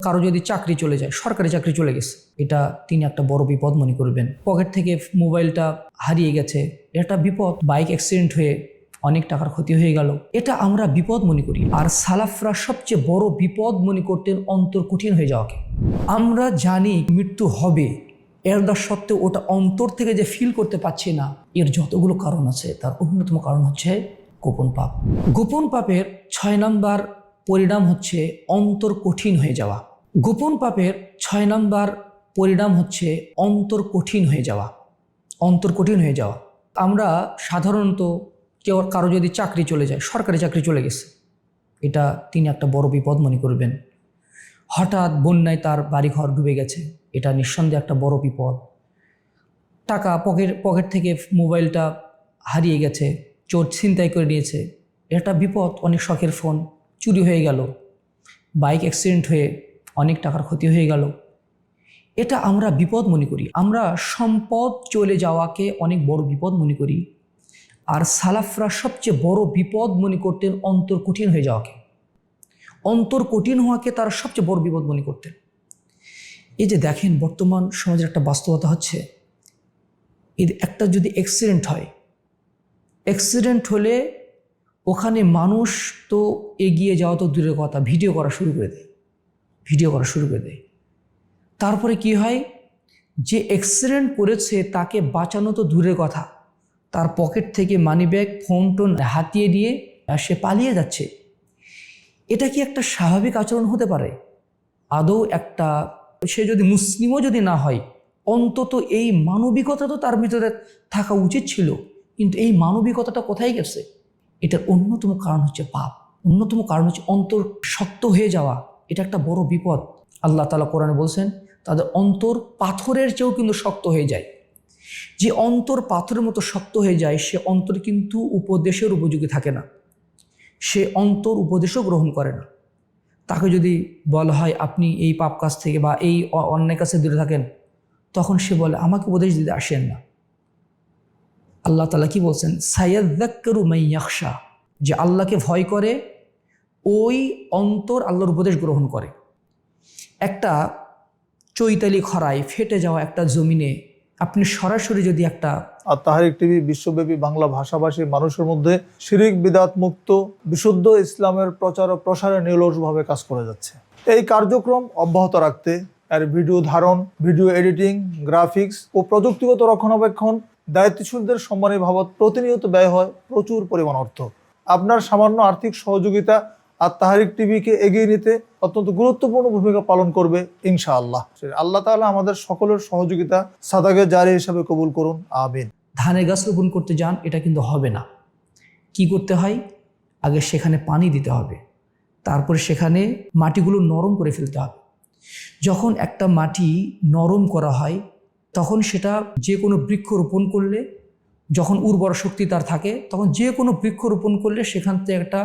কারো যদি চাকরি চলে যায়, সরকারি চাকরি চলে গেছে, এটা তিনি একটা বড় বিপদ মনে করবেন। পকেট থেকে মোবাইলটা হারিয়ে গেছে, এটা বিপদ। বাইক অ্যাক্সিডেন্ট হয়ে অনেক টাকার ক্ষতি হয়ে গেল, এটা আমরা বিপদ মনে করি। আর সালাফরা সবচেয়ে বড় বিপদ মনে করতেন অন্তর কঠিন হয়ে যাওয়াকে। আমরা জানি মৃত্যু হবে, এর সত্ত্বেও ওটা অন্তর থেকে যে ফিল করতে পারছি না, এর যতগুলো কারণ আছে তার অন্যতম কারণ হচ্ছে গোপন পাপ। গোপন পাপের 6 নম্বর পরিণাম হচ্ছে অন্তর কঠিন হয়ে যাওয়া। গোপন পাপের 6 নম্বর পরিণাম হচ্ছে অন্তর কঠিন হয়ে যাওয়া। অন্তর কঠিন হয়ে যাওয়া। আমরা সাধারণত কারো যদি চাকরি চলে যায়, সরকারি চাকরি চলে গেছে, এটা তিনি একটা বড় বিপদ মনে করবেন। হঠাৎ বন্যায় তার বাড়িঘর ডুবে গেছে, এটা নিঃসন্দেহে একটা বড় বিপদ। টাকা পকেট থেকে মোবাইলটা হারিয়ে গেছে, চোর ছিনতাই করে নিয়েছে, এটা বিপদ। অনেক শখের ফোন চুরি হয়ে গেল, বাইক অ্যাক্সিডেন্ট হয়ে অনেক টাকার ক্ষতি হয়ে গেল, এটা আমরা বিপদ মনে করি। আমরা সম্পদ চলে যাওয়াকে অনেক বড় বিপদ মনে করি। আর সালাফরা সবচেয়ে বড় বিপদ মনে করতেন অন্তর কঠিন হয়ে যাওয়াকে। অন্তর কঠিন হওয়াকে তারা সবচেয়ে বড় বিপদ মনে করতেন। এই যে দেখেন, বর্তমান সমাজের একটা বাস্তবতা হচ্ছে, একটা যদি অ্যাক্সিডেন্ট হয়, অ্যাক্সিডেন্ট হলে ওখানে মানুষ তো এগিয়ে যাওয়া তো দূরের কথা, ভিডিও করা শুরু করে দেয়। তারপরে কি হয়, যে অ্যাক্সিডেন্ট করেছে তাকে বাঁচানো তো দূরের কথা, তার পকেট থেকে মানিব্যাগ, ফোন টোন হাতিয়ে নিয়ে সে পালিয়ে যাচ্ছে। এটা কি একটা স্বাভাবিক আচরণ হতে পারে? আদৌ সে যদি মুসলিমও যদি না হয়, অন্তত এই মানবিকতা তো তার ভিতরে থাকা উচিত ছিল। কিন্তু এই মানবিকতাটা কোথায় গেছে? এটার অন্যতম কারণ হচ্ছে পাপ, অন্যতম কারণ হচ্ছে অন্তর শক্ত হয়ে যাওয়া। এটা একটা বড় বিপদ। আল্লাহ তাআলা কোরআনে বলছেন, তাদের অন্তর পাথরের চেয়েও কিন্তু শক্ত হয়ে যায়। যে অন্তর পাথরের মতো শক্ত হয়ে যায়, সে অন্তর কিন্তু উপদেশের উপযোগী থাকে না, সে অন্তর উপদেশও গ্রহণ করে না। তাকে যদি বলা হয় আপনি এই পাপ কাজ থেকে বা এই অন্যায় কাছে দূরে থাকেন, তখন সে বলে আমাকে উপদেশ দিতে আসেন না। আল্লাহ তাআলা কি বলছেন? সায়াযাক্কারু মান ইয়াখশা, যে আল্লাহকে ভয় করে ওই অন্তর আল্লাহর উপদেশ গ্রহণ করে। একটা চৈতালি খরায় ফেটে যাওয়া একটা জমিনে আপনি সরাসরি যদি একটা আত-তাহরিক টিভি বিশ্বব্যাপী বাংলা ভাষাভাষী মানুষের মধ্যে শিরিক বিদআত মুক্ত বিশুদ্ধ ইসলামের প্রচার ও প্রসারে নিরলসভাবে কাজ করে যাচ্ছে। এই কার্যক্রম অব্যাহত রাখতে এর ভিডিও ধারণ, ভিডিও এডিটিং, গ্রাফিক্স ও প্রযুক্তিগত রক্ষণাবেক্ষণ দায়িত্বশীলদের সম্মানী বাবদ প্রতিনিয়ত ব্যয় হয় প্রচুর পরিমাণ অর্থ। আপনার সামান্য আর্থিক সহযোগিতা আত-তাহরিক টিভিকে এগিয়ে নিতে অত্যন্ত গুরুত্বপূর্ণ ভূমিকা পালন করবে ইনশাআল্লাহ। আল্লাহ তাআলা আমাদের সকলের সহযোগিতা সাদাকে জারি হিসাবে কবুল করুন, আমিন। ধানের গাছ রোপণ করতে যান, এটা কিন্তু হবে না। কি করতে হয়? আগে সেখানে পানি দিতে হবে, তারপরে সেখানে মাটিগুলো নরম করে ফেলতে হবে। যখন একটা মাটি নরম করা হয়, তখন সেটা যে কোনো বৃক্ষ রোপণ করলে, যখন উর্বর শক্তি তার থাকে, তখন যে কোনো বৃক্ষ রোপণ করলে সেখান থেকে একটা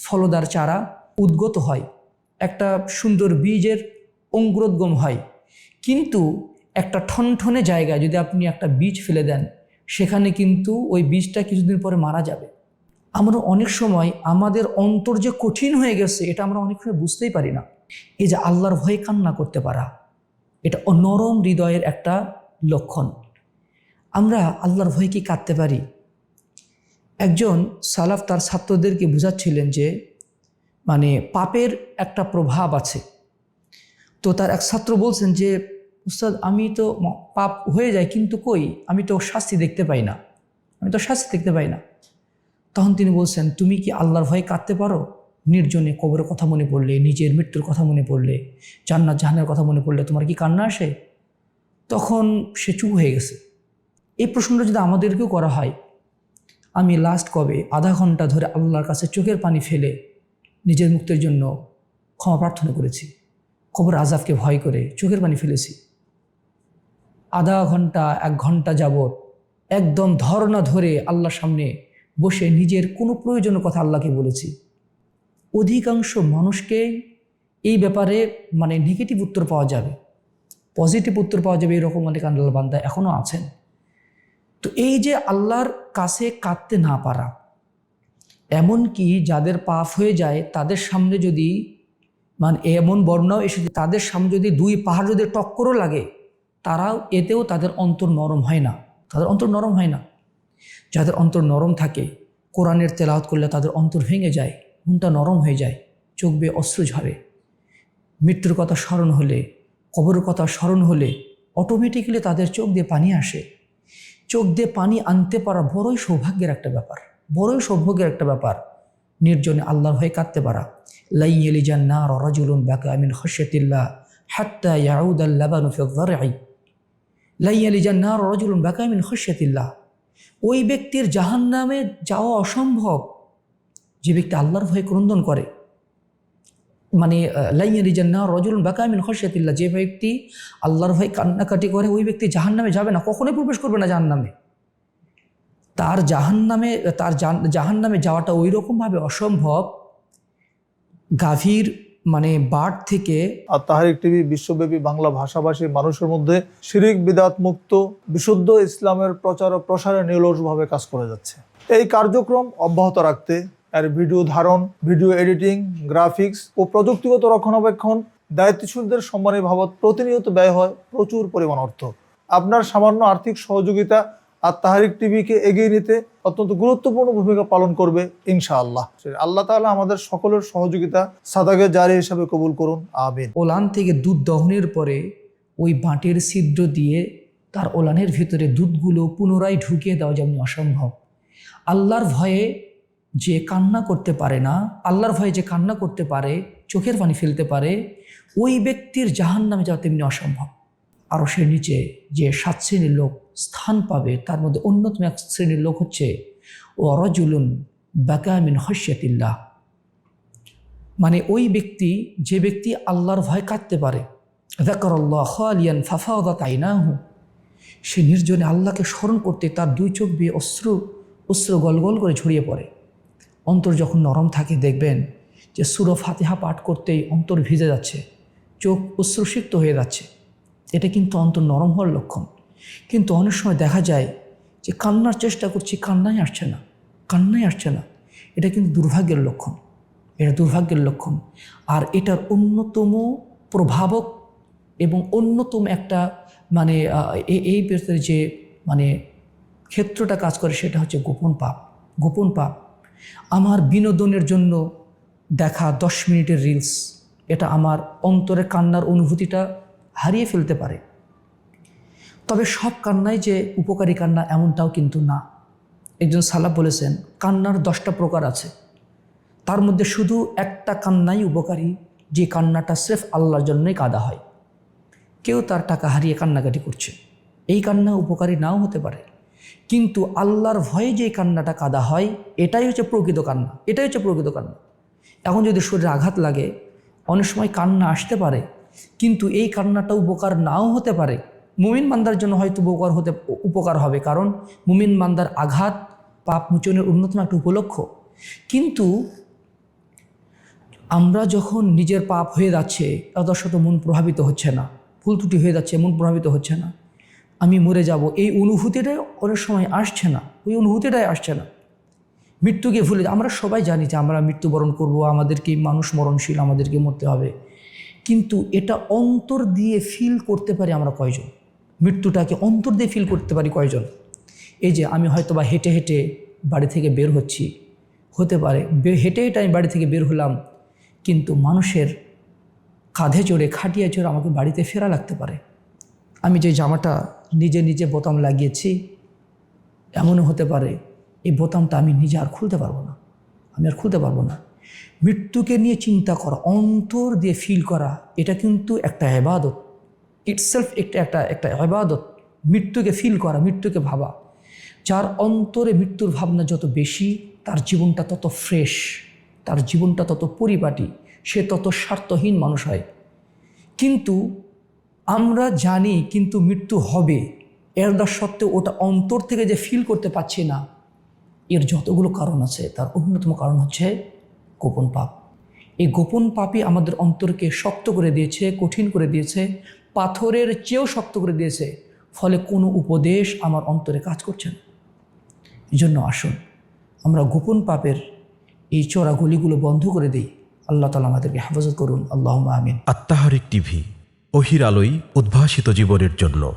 ফলদার চারা উদ্গত হয়, একটা সুন্দর বীজের অঙ্কুরোদ্গম হয়। কিন্তু একটা ঠনঠনে জায়গায় যদি আপনি একটা বীজ ফেলে দেন, সেখানে কিন্তু ওই বীজটা কিছুদিন পরে মারা যাবে। আমরা অনেক সময় আমাদের অন্তর যে কঠিন হয়ে গেছে, এটা আমরা অনেক সময় বুঝতেই পারি না। এই যে আল্লাহর ভয়ে কান্না করতে পারা, এটা নরম হৃদয়ের একটা লক্ষণ। আমরা আল্লাহর ভয়ে কি কাঁদতে পারি? একজন সালাফ তার ছাত্রদেরকে বুঝাচ্ছিলেন যে পাপের একটা প্রভাব আছে। তো তার এক ছাত্র বলছেন যে উস্তাদ, আমি তো পাপ হয়ে যায়, কিন্তু কই, আমি তো শাস্তি দেখতে পাই না। তখন তিনি বলছেন, তুমি কি আল্লাহর ভয়ে কাঁদতে পারো? নির্জনে কবরের কথা মনে পড়লে, নিজের মৃত্যুর কথা মনে পড়লে, জান্নাত জাহান্নামের কথা মনে পড়লে তোমার কি কান্না আসে? তখন সে চুপ হয়ে গেছে। এই প্রশ্নটা যদি আমাদেরকেও করা হয়, আমি লাস্ট কবে আধা ঘন্টা ধরে আল্লাহর কাছে চোখের পানি ফেলে নিজের মুক্তির জন্য ক্ষমা প্রার্থনা করেছি, কবর আযাবকে ভয় করে চোখের পানি ফেলেছি, আধা ঘন্টা 1 ঘন্টা যাবত একদম ধর্ণা ধরে আল্লাহর সামনে বসে নিজের কোনো প্রয়োজনীয় কথা আল্লাহকে বলেছি। অধিকাংশ মানুষকে এই ব্যাপারে নেগেটিভ উত্তর পাওয়া যাবে, পজিটিভ উত্তর পাওয়া যাবে, এরকম অনেক আল্লাহর বান্দা এখনও আছেন। তো এই যে আল্লাহর কাছে কাঁদতে না পারা, এমনকি যাদের পাপ হয়ে যায় তাদের সামনে যদি মানে এমন বর্ণনাও এসেছে তাদের সামনে যদি দুই পাহাড় যদি টক্করও লাগে তারাও এতেও তাদের অন্তর নরম হয় না, তাদের অন্তর নরম হয় না। যাদের অন্তর নরম থাকে কোরআনের তেলাওয়াত করলে তাদের অন্তর ভেঙে যায়, মনটা নরম হয়ে যায়, চোখ বেয়ে অশ্রু ঝরে। মৃত্যুর কথা স্মরণ হলে, কবরের কথা স্মরণ হলে অটোমেটিক্যালি তাদের চোখ দিয়ে পানি আসে। চোখ দিয়ে পানি আনতে পারা বড়ই সৌভাগ্যের একটা ব্যাপার, বড়ই সৌভাগ্যের একটা ব্যাপার। নির্জনে আল্লাহর হয়ে কাঁদতে পারা। লাই ইয়ালিজান নার রাজুলুন বাকা মিন খাশিয়াতিল্লাহ হাত্তা ইয়াউদাল লাবানু ফি যারঈ। লাই ইয়ালিজান নার রাজুলুন বাকা মিন খাশিয়াতিল্লাহ। ওই ব্যক্তির জাহান্নামে যাওয়া অসম্ভব যে ব্যক্তি আল্লাহর ভয়ে ক্রন্দন করে। মানে লাই ইয়ালিজান নার রাজুলুন বাকা মিন খাশিয়াতিল্লাহ, যে ব্যক্তি আল্লাহর ভয়ে কান্নাকাটি করে ওই ব্যক্তি জাহান্নামে যাবে না, কখনোই প্রবেশ করবে না জাহান্নামে। তার জাহান্নামে যাওয়াটা ওই রকমভাবে অসম্ভব গাভীর মানে বাট থেকে। আর তাহারিক টিভি বিশ্বব্যাপী বাংলা ভাষাভাষী মানুষের মধ্যে শিরিক বিদআত মুক্ত বিশুদ্ধ ইসলামের প্রচার ও প্রসারে নিরলসভাবে কাজ করে যাচ্ছে। এই কার্যক্রম অব্যাহত রাখতে এর ভিডিও ধারণ, ভিডিও এডিটিং, গ্রাফিক্স ও প্রযুক্তিগত রক্ষণাবেক্ষণ দায়িত্বশীলদের সম্মানী বাবদ প্রতিনিয়ত ব্যয় হয় প্রচুর পরিমাণ অর্থ। আপনার সামান্য আর্থিক সহযোগিতা আর তাহারিক টিভিকে এগিয়ে নিতে অত্যন্ত গুরুত্বপূর্ণ ভূমিকা পালন করবে ইনশাআল্লাহ। আল্লাহ তাআলা আমাদের সকলের সহযোগিতা সাদাকে জারি হিসাবে কবুল করুন, আমিন। ওলান থেকে দুধ দহনের পরে ওই বাঁটের ছিদ্র দিয়ে তার ওলানের ভিতরে দুধগুলো পুনরায় ঢুকিয়ে দেওয়া যেমন অসম্ভব। আল্লাহর ভয়ে যে কান্না করতে পারে না, আল্লাহর ভয়ে যে কান্না করতে পারে, চোখের পানি ফেলতে পারে, ওই ব্যক্তির জাহান্নামে যাওয়া তেমনি অসম্ভব। আরও সে নিচে যে 7 শ্রেণীর লোক স্থান পাবে তার মধ্যে অন্যতম এক শ্রেণীর লোক হচ্ছে ও রাজুলুন বাকা মিন খাশিয়াতিল্লাহ। মানে ওই ব্যক্তি, যে ব্যক্তি আল্লাহর ভয় কাঁদতে পারে, যাকারাল্লাহ খালিয়ান ফাফাদাত আইনাহু, সে নির্জনে আল্লাহকে স্মরণ করতে তার দুই চোখ দিয়ে অশ্রু গলগল করে ঝরিয়ে পড়ে। অন্তর যখন নরম থাকে দেখবেন যে সূরা ফাতিহা পাঠ করতেই অন্তর ভিজে যাচ্ছে, চোখ অশ্রুসিক্ত হয়ে যাচ্ছে। এটা কিন্তু অন্তর নরম হওয়ার লক্ষণ। কিন্তু অনেক সময় দেখা যায় যে কান্নার চেষ্টা করছি, কান্নাই আসছে না, কান্নাই আসছে না। এটা কিন্তু দুর্ভাগ্যের লক্ষণ, এটা দুর্ভাগ্যের লক্ষণ। আর এটার অন্যতম প্রভাবক এবং অন্যতম একটা মানে এই ক্ষেত্রে যে মানে ক্ষেত্রটা কাজ করে সেটা হচ্ছে গোপন পাপ। গোপন পাপ। আমার বিনোদনের জন্য দেখা 10 মিনিটের রিলস, এটা আমার অন্তরে কান্নার অনুভূতিটা হারিয়ে ফেলতে পারে। তবে সব কান্নাই যে উপকারী কান্না এমনটাও কিন্তু না। একজন সালাফ বলেছেন কান্নার 10টা প্রকার আছে, তার মধ্যে শুধু একটা কান্নাই উপকারী, যে কান্নাটা স্রেফ আল্লাহর জন্যই কাঁদা হয়। কেউ তার টাকা হারিয়ে কান্নাকাটি করছে, এই কান্না উপকারী নাও হতে পারে, কিন্তু আল্লাহর ভয়ে যে কান্নাটা কাঁদা হয় এটাই হচ্ছে প্রকৃত কান্না, এটাই হচ্ছে প্রকৃত কান্না। এখন যদি শরীরে আঘাত লাগে অনেক সময় কান্না আসতে পারে, কিন্তু এই কান্নাটা উপকার নাও হতে পারে। মুমিন বান্দার জন্য হয়তো উপকার হবে, কারণ মুমিন বান্দার আঘাত পাপ মোচনের অন্যতম একটা উপলক্ষ। কিন্তু আমরা যখন নিজের পাপ হয়ে যাচ্ছে তাদের সাথে মন প্রভাবিত হচ্ছে না, ভুল ত্রুটি হয়ে যাচ্ছে, মন প্রভাবিত হচ্ছে না, আমি মরে যাব, এই অনুভূতিটাই অনেক সময় আসছে না, ওই অনুভূতিটাই আসছে না। মৃত্যুকে ভুলে আমরা সবাই জানি যে আমরা মৃত্যুবরণ করব, আমাদেরকে মানুষ মরণশীল, আমাদেরকে মরতে হবে, কিন্তু এটা অন্তর দিয়ে ফিল করতে পারি আমরা কয়জন? মৃত্যুটাকে অন্তর দিয়ে ফিল করতে পারি কয়জন? এই যে আমি হয়তো বা হেঁটে হেঁটে বাড়ি থেকে বের হচ্ছি, হতে পারে হেঁটে হেঁটে আমি বাড়ি থেকে বের হলাম, কিন্তু মানুষের কাঁধে চড়ে খাটিয়ে চড়ে আমাকে বাড়িতে ফেরা লাগতে পারে। আমি যে জামাটা নিজে নিজে বোতাম লাগিয়েছি, এমনও হতে পারে এই বোতামটা আমি নিজে আর খুলতে পারবো না, আমি আর খুলতে পারবো না। মৃত্যুকে নিয়ে চিন্তা করা, অন্তর দিয়ে ফিল করা, এটা কিন্তু একটা ইবাদত, ইটসেলফ একটা ইবাদত। মৃত্যুকে ফিল করা, মৃত্যুকে ভাবা। যার অন্তরে মৃত্যুর ভাবনা যত বেশি, তার জীবনটা তত ফ্রেশ, তার জীবনটা তত পরিপাটি, সে তত স্বার্থহীন মানুষ হয়। কিন্তু আমরা জানি কিন্তু মৃত্যু হবে, এর সত্ত্বেও ওটা অন্তর থেকে যে ফিল করতে পারছি না, এর যতগুলো কারণ আছে তার অন্যতম কারণ হচ্ছে গোপন পাপ। এই গোপন পাপই আমাদের অন্তরকে শক্ত করে দিয়েছে, কঠিন করে দিয়েছে, পাথরের চেয়েও শক্ত করে দিয়েছে। ফলে কোনো উপদেশ আমার অন্তরে কাজ করছে না। এই জন্য আসুন আমরা গোপন পাপের এই চোরাগুলিগুলো বন্ধ করে দিই, আল্লাহ তাআলা আমাদেরকে হেফাজত করুন। আল্লাহুম্মা আমিন। আত্মাহারিক টিভি, ওহির আলোয় উদ্ভাসিত জীবনের জন্য।